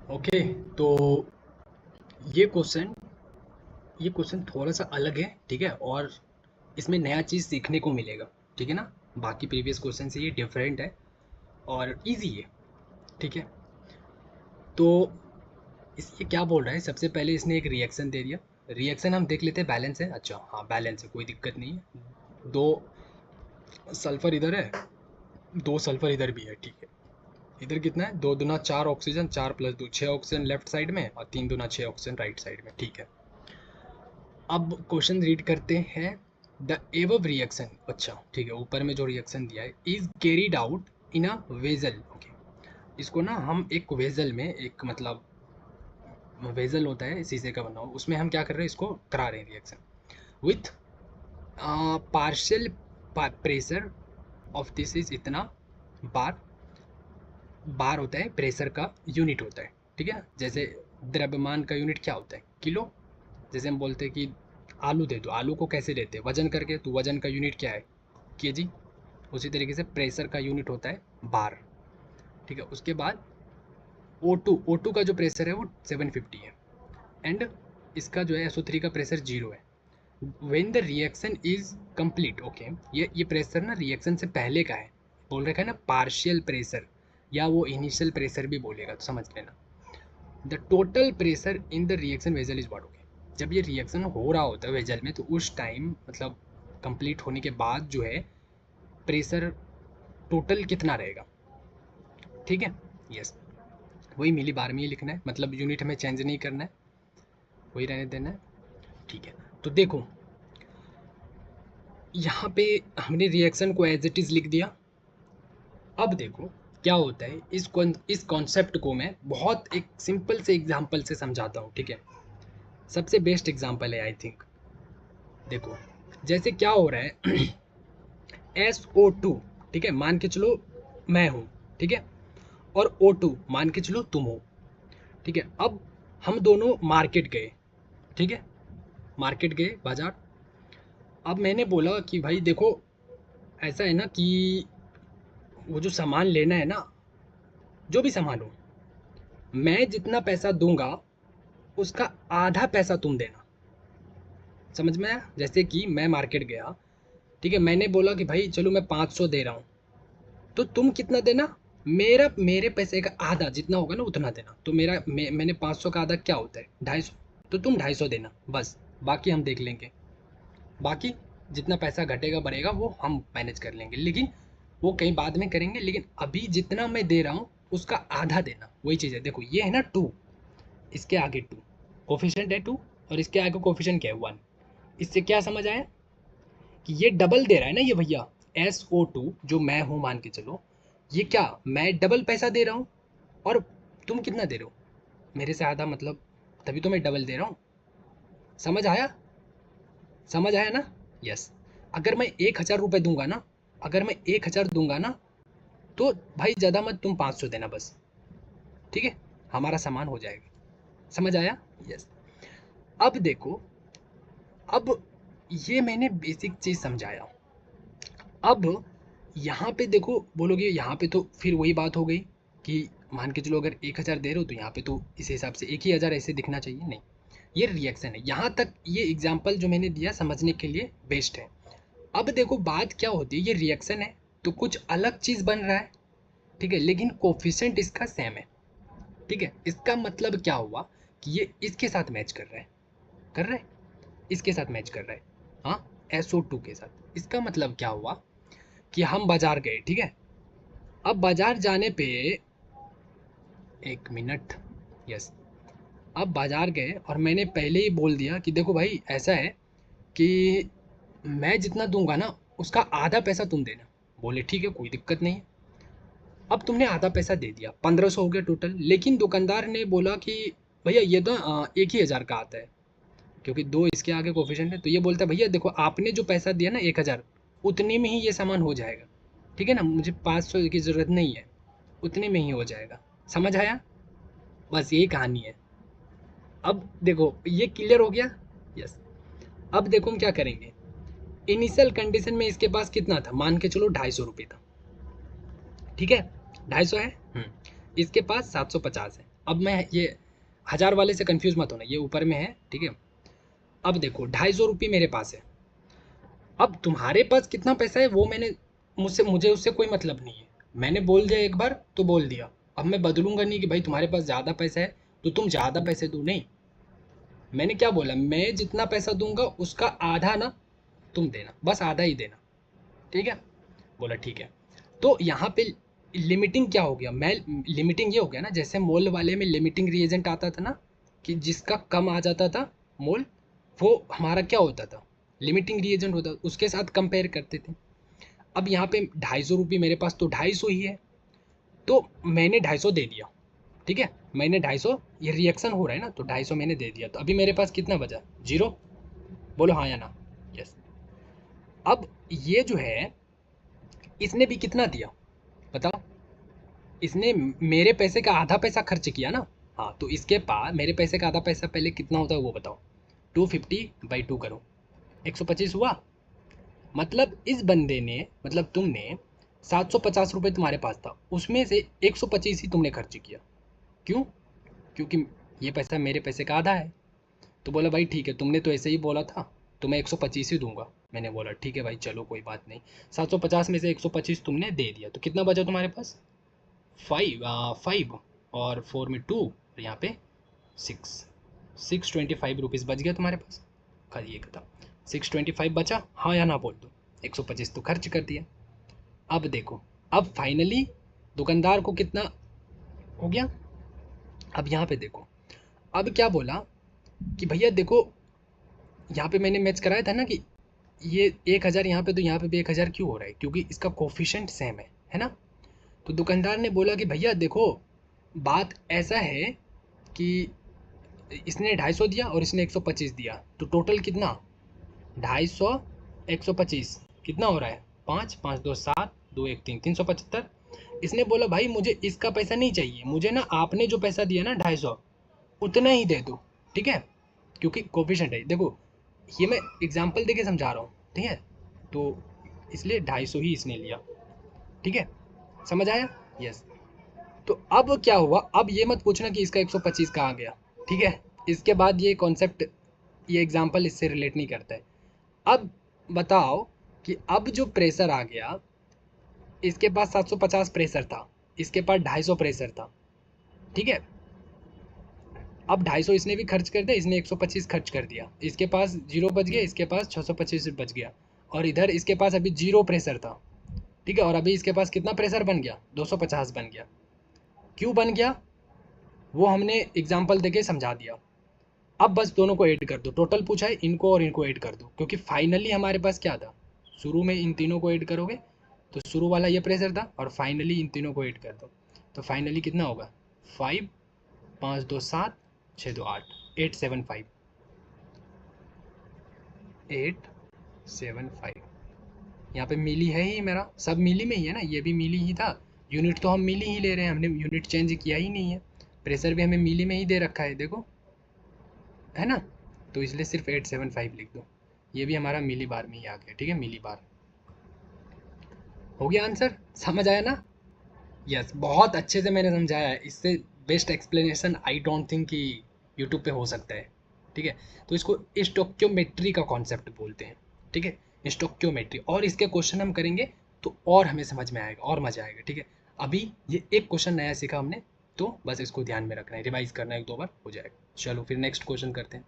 Okay. तो ये question ये क्वेश्चन थोड़ा सा अलग है, ठीक है, और इसमें नया चीज़ सीखने को मिलेगा, ठीक है ना। बाकी प्रीवियस क्वेश्चन से ये डिफरेंट है और इजी है, ठीक है। तो इस ये क्या बोल रहा है, सबसे पहले इसने एक रिएक्शन दे दिया। रिएक्शन हम देख लेते हैं, बैलेंस है, अच्छा हाँ बैलेंस है, कोई दिक्कत नहीं है। दो सल्फर इधर है, दो सल्फर इधर भी है, ठीक है। इधर कितना है, दो दूना चार ऑक्सीजन, चार प्लस दो छः ऑक्सीजन लेफ्ट साइड में और तीन दूना छः ऑक्सीजन राइट साइड में, ठीक है। अब क्वेश्चन रीड करते हैं। द एवव रिएक्शन, अच्छा ठीक है, ऊपर में जो रिएक्शन दिया है, is carried out in a vessel, okay. इसको ना हम एक वेजल में, एक मतलब वेजल होता है शीशे का बना हुआ, उसमें हम क्या कर रहे हैं, इसको करा रहे हैं reaction with partial pressure of this is इतना बार। बार होता है प्रेशर का यूनिट होता है, ठीक है। जैसे द्रव्यमान का यूनिट क्या होता है, किलो। जैसे हम बोलते हैं कि आलू दे दो, आलू को कैसे लेते हैं, वजन करके, तो वजन का यूनिट क्या है, केजी। उसी तरीके से प्रेशर का यूनिट होता है बार, ठीक है। उसके बाद O2 का जो प्रेशर है वो 750 है, एंड इसका जो है SO3 का प्रेशर 0 है। When the reaction is complete, okay, ये प्रेशर ना रिएक्शन से पहले का है, बोल रखा है ना पार्शियल प्रेशर, या वो इनिशियल प्रेशर भी बोलेगा, तो समझ लेना। The total pressure in the reaction vessel is what, okay. जब ये रिएक्शन हो रहा होता है वेजल में, तो उस टाइम मतलब कंप्लीट होने के बाद जो है प्रेशर टोटल कितना रहेगा, ठीक है। यस, वही मिली बार में ही लिखना है, मतलब यूनिट हमें चेंज नहीं करना है, वही रहने देना है, ठीक है। तो देखो यहाँ पे हमने रिएक्शन को एज इट इज़ लिख दिया। अब देखो क्या होता है, इस कॉन्सेप्ट को मैं बहुत एक सिंपल से एग्जांपल से समझाता हूँ, ठीक है। सबसे बेस्ट एग्जांपल है आई थिंक। देखो जैसे क्या हो रहा है SO2, ठीक है, मान के चलो मैं हूँ, ठीक है, और O2 मान के चलो तुम हो, ठीक है। अब हम दोनों मार्केट गए, ठीक है, मार्केट गए बाजार। अब मैंने बोला कि भाई देखो ऐसा है ना कि वो जो सामान लेना है ना, जो भी सामान हो, मैं जितना पैसा दूंगा उसका आधा पैसा तुम देना। समझ में आया, जैसे कि मैं मार्केट गया, ठीक है, मैंने बोला कि भाई चलो मैं 500 दे रहा हूँ, तो तुम कितना देना, मेरे पैसे का आधा जितना होगा ना उतना देना। तो मैंने 500 का आधा क्या होता है, 250, तो तुम 250 देना बस, बाकी हम देख लेंगे। बाकी जितना पैसा घटेगा बढ़ेगा वो हम मैनेज कर लेंगे, लेकिन वो कहीं बाद में करेंगे, लेकिन अभी जितना मैं दे रहा हूँ उसका आधा देना। वही चीज़ है, देखो ये है ना 2, इसके आगे 2 कोफिशिएंट है 2, और इसके आगे कोफिशिएंट क्या है 1। इससे क्या समझ आया कि ये डबल दे रहा है ना ये भैया, SO2 जो मैं हूँ मान के चलो, ये क्या मैं डबल पैसा दे रहा हूँ, और तुम कितना दे रहे हो, मेरे से आधा, मतलब तभी तो मैं डबल दे रहा हूँ। समझ आया, समझ आया ना। यस। अगर मैं 1,000 रुपये दूंगा ना, अगर मैं 1,000 दूंगा ना, तो भाई ज़्यादा मत, तुम 500 देना बस, ठीक है, हमारा सामान हो जाएगा। समझ आया। यस। अब देखो, अब ये मैंने बेसिक चीज़ समझाया। अब यहाँ पे देखो बोलोगे, यहाँ पे तो फिर वही बात हो गई कि मान के चलो अगर 1,000 दे रहे हो तो यहाँ पे तो इस हिसाब से 1,000 ऐसे दिखना चाहिए, नहीं, ये रिएक्शन है। यहाँ तक ये एग्जाम्पल जो मैंने दिया समझने के लिए बेस्ट है। अब देखो बात क्या होती है, ये रिएक्शन है तो कुछ अलग चीज़ बन रहा है, ठीक है, लेकिन कोफिशिएंट इसका सेम है, ठीक है। इसका मतलब क्या हुआ कि ये इसके साथ मैच कर रहा है, कर रहा है, इसके साथ मैच कर रहा है, हाँ SO2 के साथ। इसका मतलब क्या हुआ कि हम बाजार गए, ठीक है। अब बाजार जाने पे, एक मिनट, यस, अब बाजार गए और मैंने पहले ही बोल दिया कि देखो भाई ऐसा है कि मैं जितना दूंगा ना उसका आधा पैसा तुम देना। बोले ठीक है कोई दिक्कत नहीं है। अब तुमने आधा पैसा दे दिया, 1,500 हो गया टोटल, लेकिन दुकानदार ने बोला कि भैया ये तो 1,000 का आता है, क्योंकि दो इसके आगे कोफिशिएंट है। तो ये बोलता है भैया देखो आपने जो पैसा दिया ना 1,000, उतने में ही ये सामान हो जाएगा, ठीक है ना, मुझे 500 की ज़रूरत नहीं है, उतने में ही हो जाएगा। समझ आया, बस यही कहानी है। अब देखो ये क्लियर हो गया। यस। अब देखो हम क्या करेंगे, इनिशियल कंडीशन में इसके पास कितना था, मान के चलो 250 रुपये था, ठीक है, 250 है, इसके पास 750 है, अब मैं ये 1000 वाले से कंफ्यूज मत होना, ये ऊपर में है, ठीक है। अब देखो 250 रुपये मेरे पास है। अब तुम्हारे पास कितना पैसा है वो मुझे उससे कोई मतलब नहीं है। मैंने बोल दिया एक बार तो बोल दिया। अब मैं बदलूंगा नहीं कि भाई तुम्हारे पास ज़्यादा पैसा है तो तुम ज़्यादा पैसे दो, नहीं। मैंने क्या बोला, मैं जितना पैसा दूंगा उसका आधा ना तुम देना, बस आधा ही देना, ठीक है। बोला ठीक है। तो यहाँ पे लिमिटिंग क्या हो गया, मैं लिमिटिंग ये हो गया ना, जैसे मोल वाले में लिमिटिंग रिएजेंट आता था ना, कि जिसका कम आ जाता था मोल, वो हमारा क्या होता था, लिमिटिंग रिएजेंट होता, उसके साथ कंपेयर करते थे। अब यहाँ पे 250 रुपये मेरे पास तो 250 ही है, तो मैंने 250 दे दिया, ठीक है। मैंने 250, ये रिएक्शन हो रहा है ना, तो 250 मैंने दे दिया, तो अभी मेरे पास कितना बचा, 0। बोलो हाँ या ना, यस। अब ये जो है इसने भी कितना दिया बताओ, इसने मेरे पैसे का आधा पैसा खर्च किया ना। हाँ, तो इसके पास मेरे पैसे का आधा पैसा पहले कितना होता है वो बताओ। 250/2 करो, 125 हुआ। मतलब इस बंदे ने, मतलब तुमने 750 रुपये तुम्हारे पास था, उसमें से 125 ही तुमने खर्च किया। क्यों? क्योंकि ये पैसा मेरे पैसे का आधा है। तो बोला भाई ठीक है, तुमने तो ऐसे ही बोला था तो मैं 125 ही दूंगा। मैंने बोला ठीक है भाई, चलो कोई बात नहीं। 750 में से 125 तुमने दे दिया, तो कितना बचा तुम्हारे पास, 5 और 4 में 2, और यहाँ पे 625 रुपीज़ बच गया तुम्हारे पास। ये खत्म, 625 बचा, हाँ या ना बोल दो। 125 तो खर्च कर दिया। अब देखो, अब फाइनली दुकानदार को कितना हो गया। अब यहाँ पे देखो, अब क्या बोला कि भैया देखो, यहाँ पे मैंने मैच कराया था ना कि ये 1000 यहाँ पे, तो यहाँ पे भी 1000 क्यों हो रहा है, क्योंकि इसका कोफिशिएंट सेम है ना। तो दुकानदार ने बोला कि भैया देखो, बात ऐसा है कि इसने 250 दिया और इसने 125 दिया, तो टोटल कितना, 250, 125 कितना हो रहा है, 5 5 2 7 2 1 3, 375। इसने बोला भाई मुझे इसका पैसा नहीं चाहिए, मुझे ना आपने जो पैसा दिया ना 250, उतना ही दे दो, ठीक है। क्योंकि कोफिशिएंट है, देखो ये मैं एग्जांपल देके समझा रहा हूँ, ठीक है। तो इसलिए 250 ही इसने लिया, ठीक है। समझ आया, यस। तो अब क्या हुआ, अब ये मत पूछना कि इसका 125 कहाँ गया, ठीक है। इसके बाद ये कॉन्सेप्ट, ये एग्जांपल इससे रिलेट नहीं करता है। अब बताओ कि अब जो प्रेशर आ गया, इसके पास 750 प्रेशर था, इसके पास 250 प्रेशर था, ठीक है। अब 250 इसने भी खर्च कर दिया, इसने 125 खर्च कर दिया, इसके पास 0 बच गया, इसके पास 625 बच गया, और इधर इसके पास अभी 0 प्रेशर था, ठीक है। और अभी इसके पास कितना प्रेशर बन गया, 250 बन गया। क्यों बन गया वो हमने एग्जाम्पल देके समझा दिया। अब बस दोनों को ऐड कर दो, टोटल पूछा है, इनको और इनको ऐड कर दो, क्योंकि फाइनली हमारे पास क्या था, शुरू में इन तीनों को ऐड करोगे तो शुरू वाला ये प्रेशर था, और फाइनली इन तीनों को ऐड कर दो तो फाइनली कितना होगा, 5 5 2 7 6 2 8, 875, 875। यहाँ पे मिली है ही, मेरा सब मिली में ही है ना, ये भी मिली ही था। यूनिट तो हम मिली ही ले रहे हैं, हमने यूनिट चेंज किया ही नहीं है। प्रेशर भी हमें मिली में ही दे रखा है, देखो, है ना। तो इसलिए सिर्फ 875 लिख दो, ये भी हमारा मिली बार में ही आ गया, ठीक है, मिली बार। हो गया आंसर, समझ आया ना। यस, बहुत अच्छे से मैंने समझाया है, इससे best explanation I don't think कि यूट्यूब पे हो सकता है, ठीक है। तो इसको स्टोक्योमेट्री का कॉन्सेप्ट बोलते हैं, ठीक है, स्टोक्योमेट्री। और इसके क्वेश्चन हम करेंगे तो और हमें समझ में आएगा और मज़ा आएगा, ठीक है। अभी ये एक क्वेश्चन नया सीखा हमने, तो बस इसको ध्यान में रखना है, रिवाइज करना है, 1 2 बार हो जाएगा। चलो फिर नेक्स्ट क्वेश्चन करते हैं।